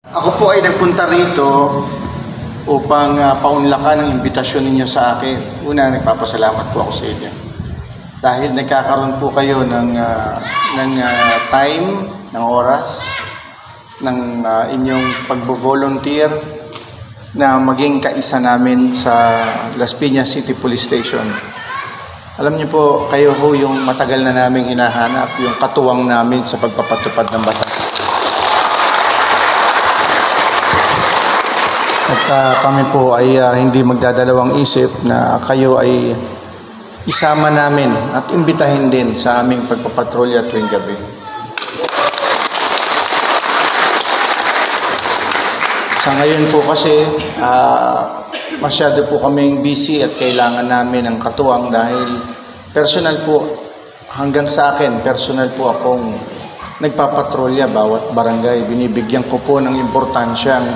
Ako po ay nagpunta rito upang paunlakan ang imbitasyon ninyo sa akin. Una, nagpapasalamat po ako sa inyo. Dahil nagkakaroon po kayo ng time, ng oras, ng inyong pagbo-volunteer na maging kaisa namin sa Las Piñas City Police Station. Alam niyo po, kayo ho yung matagal na naming hinahanap, yung katuwang namin sa pagpapatupad ng batas. At kami po ay hindi magdadalawang isip na kayo ay isama namin at imbitahin din sa aming pagpapatrolya tuwing gabi. Sa ngayon po kasi masyado po kaming busy at kailangan namin ng katuwang dahil personal po, hanggang sa akin, personal po akong nagpapatrolya bawat barangay. Binibigyan ko po ng importansyang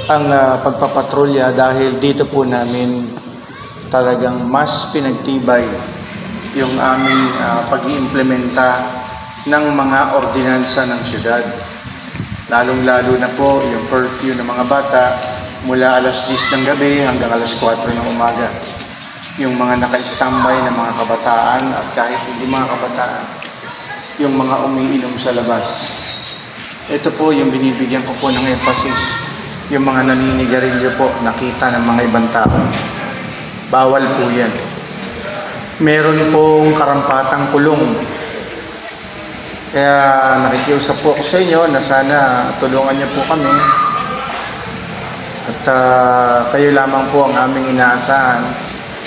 ang pagpapatrolya dahil dito po namin talagang mas pinagtibay yung aming pag-iimplementa ng mga ordinansa ng syudad. Lalong-lalo na po yung curfew ng mga bata mula alas 10 ng gabi hanggang alas 4 ng umaga. Yung mga naka-standby na mga kabataan at kahit hindi mga kabataan, yung mga umiinom sa labas. Ito po yung binibigyan ko po ng emphasis. Yung mga naninigarilyo po, nakita ng mga ibang tao. Bawal po yan. Meron pong karampatang kulong. Kaya nakikiusap po ako sa inyo na sana tulungan niyo po kami. At kayo lamang po ang aming inaasahan.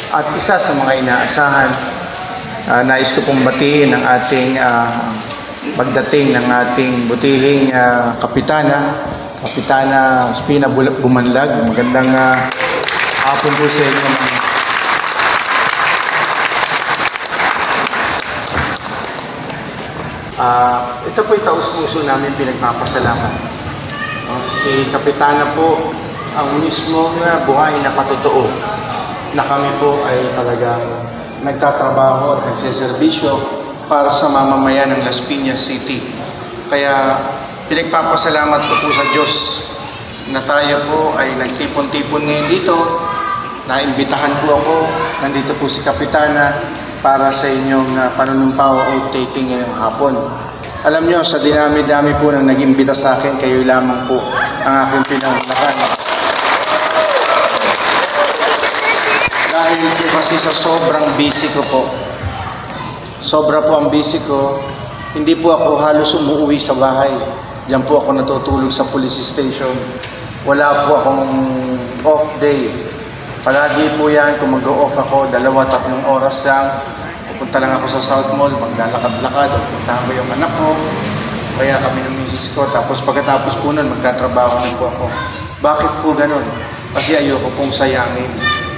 At isa sa mga inaasahan, nais ko pong batiin ang ating pagdating ng ating butihing Kapitana Spina Bumanlag. Magandang hapon po sa inyo. Ito po yung taus-puso namin pinagpapasalamat. Si Kapitana po ang mismong buhay na patotoo na kami po ay talagang nagtatrabaho at nagsiservisyo para sa mamamayan ng Las Piñas City. Kaya pinagpapasalamat ko po sa Diyos na tayo po ay nagtipon-tipon ngayon dito. Naimbitahan po ako. Nandito po si Kapitana para sa inyong panunumpaw o taking ngayong hapon. Alam nyo, sa dinami-dami po nang nag-imbita sa akin, kayo lamang po ang aking pinanglakan. Dahil po kasi sa sobrang busy ko po, sobra po ang busy ko, hindi po ako halos umuwi sa bahay. Diyan po ako natutulog sa police station. Wala po akong off day. Palagi po yan, kung mag-off ako, 2-3 oras lang. Pupunta lang ako sa South Mall, maglalakad-lakad, o puntahan ko yung anak ko. Kaya kami ng misis ko. Tapos pagkatapos po nun, magtatrabaho na po ako. Bakit po ganun? Kasi ayoko pong sayangin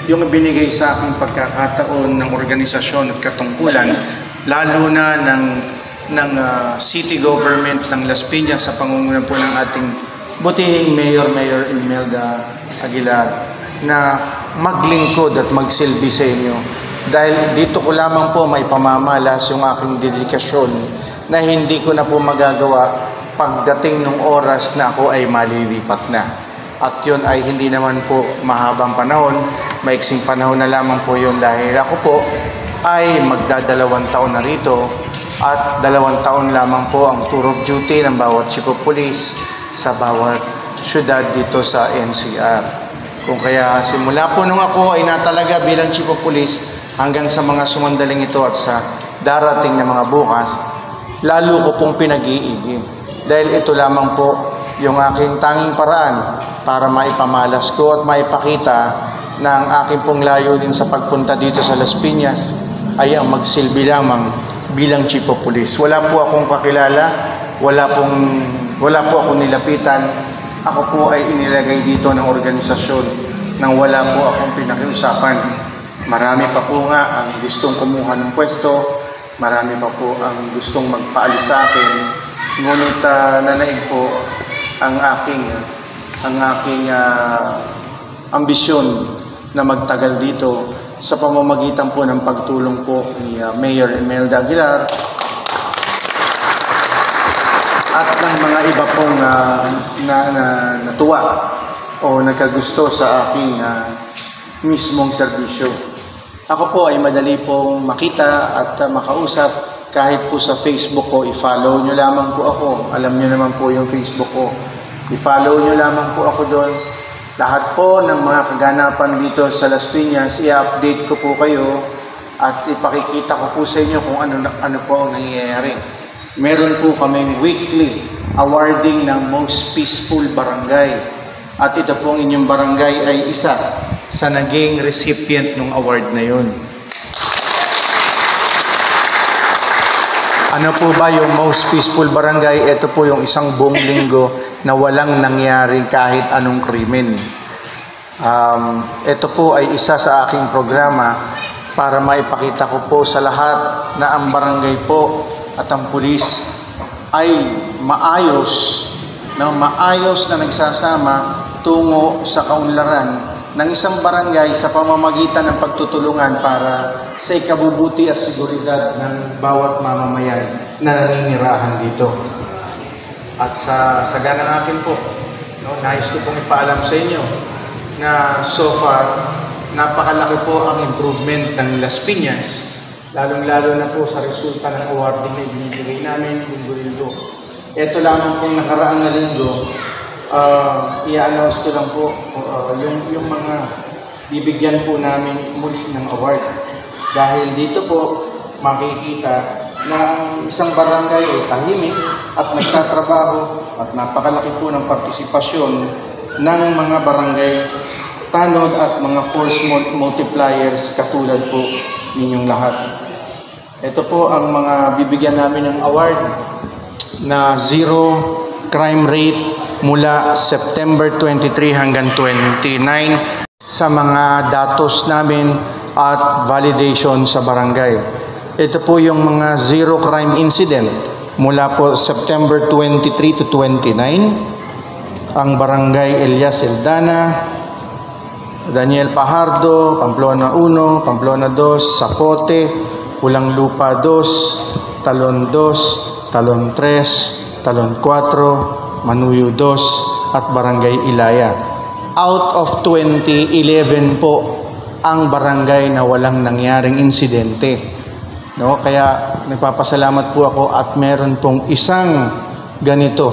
yung binigay sa aking pagkakataon ng organisasyon at katungkulan, lalo na ng city government ng Las Piñas sa pangunguna po ng ating butihing Mayor Imelda Aguilar na maglingkod at magsilbi sa inyo. Dahil dito ko lamang po may pamamalas yung aking dedikasyon na hindi ko na po magagawa pagdating ng oras na ako ay malilipat na. At yun ay hindi naman po mahabang panahon, maiksing panahon na lamang po yun dahil ako po ay magdadalawang taon na rito at 2 taon lamang po ang tour of duty ng bawat chief of police sa bawat syudad dito sa NCR. Kung kaya simula po nung ako ay natalaga bilang chief of police hanggang sa mga sumandaling ito at sa darating na mga bukas, lalo ko pong pinag-iigin. Dahil ito lamang po yung aking tanging paraan para maipamalas ko at maipakita na ang aking pong layo din sa pagpunta dito sa Las Piñas ay ang magsilbi lamang bilang chief of police. Wala po akong kakilala, wala po akong nilapitan. Ako po ay inilagay dito ng organisasyon nang wala po akong pinakiusapan. Marami pa po nga ang gustong kumuha ng pwesto, marami pa po ang gustong magpaalis sa akin. Ngunit nanaig po ang aking ambisyon na magtagal dito sa pamamagitan po ng pagtulong po ni Mayor Imelda Aguilar at ng mga iba pong natuwa o nagkagusto sa aking mismong serbisyo. Ako po ay madali pong makita at makausap kahit po sa Facebook ko. I-follow nyo lamang po ako. Alam nyo naman po yung Facebook ko. I-follow nyo lamang po ako doon. Lahat po ng mga kaganapan dito sa Las Piñas, i-update ko po kayo at ipakikita ko po sa inyo kung ano po ang nangyayari. Meron po kaming weekly awarding ng Most Peaceful Barangay. At ito pong inyong barangay ay isa sa naging recipient ng award na yun. Ano po ba yung Most Peaceful Barangay? Ito po yung isang buong linggo na walang nangyari kahit anong krimen. Ito po ay isa sa aking programa para maipakita ko po sa lahat na ang barangay po at ang pulis ay maayos na nagsasama tungo sa kaunlaran ng isang barangay sa pamamagitan ng pagtutulungan para sa ikabubuti at seguridad ng bawat mamamayan na naninirahan dito. At sa sagana natin po, nais ko pong ipaalam sa inyo na so far, napakalaki po ang improvement ng Las Piñas, lalong-lalo na po sa resulta ng awarding na ibinibigay namin linggo-linggo. Ito lamang pong nakaraang na linggo, i-announce ko lang po yung mga bibigyan po namin muli ng award. Dahil dito po makikita na ang isang barangay ay tahimik at nagtatrabaho at napakalaki po ng partisipasyon ng mga barangay tanod at mga force multipliers katulad po ninyong lahat. Ito po ang mga bibigyan namin ng award na zero crime rate mula September 23 hanggang 29 sa mga datos namin at validation sa barangay. Ito po yung mga zero crime incident mula po September 23 to 29. Ang barangay Elias Eldana, Daniel Pajardo, Pamplona 1, Pamplona 2, Zapote, Pulang Lupa 2, Talon 2, Talon 3, Talon 4, Manuyo 2, at Barangay Ilaya. Out of 20, 11 po ang barangay na walang nangyaring insidente. No? Kaya nagpapasalamat po ako at meron pong isang ganito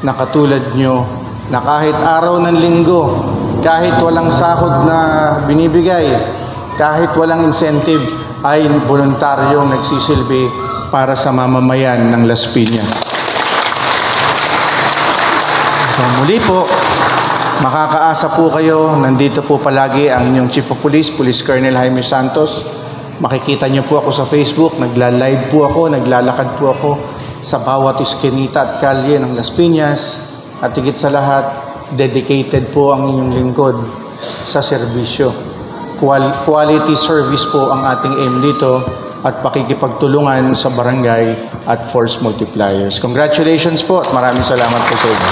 na katulad nyo na kahit araw ng linggo, kahit walang sahod na binibigay, kahit walang incentive, ay voluntaryong nagsisilbi para sa mamamayan ng Las Piñas. So muli po, makakaasa po kayo, nandito po palagi ang inyong Chief of Police, Police Colonel Jaime Santos. Makikita niyo po ako sa Facebook, nagla-live po ako, naglalakad po ako sa bawat iskinita at kalye ng Las Piñas. At higit sa lahat, dedicated po ang inyong lingkod sa serbisyo. Quality service po ang ating aim dito at pakikipagtulungan sa barangay at force multipliers. Congratulations po at maraming salamat po sa inyo.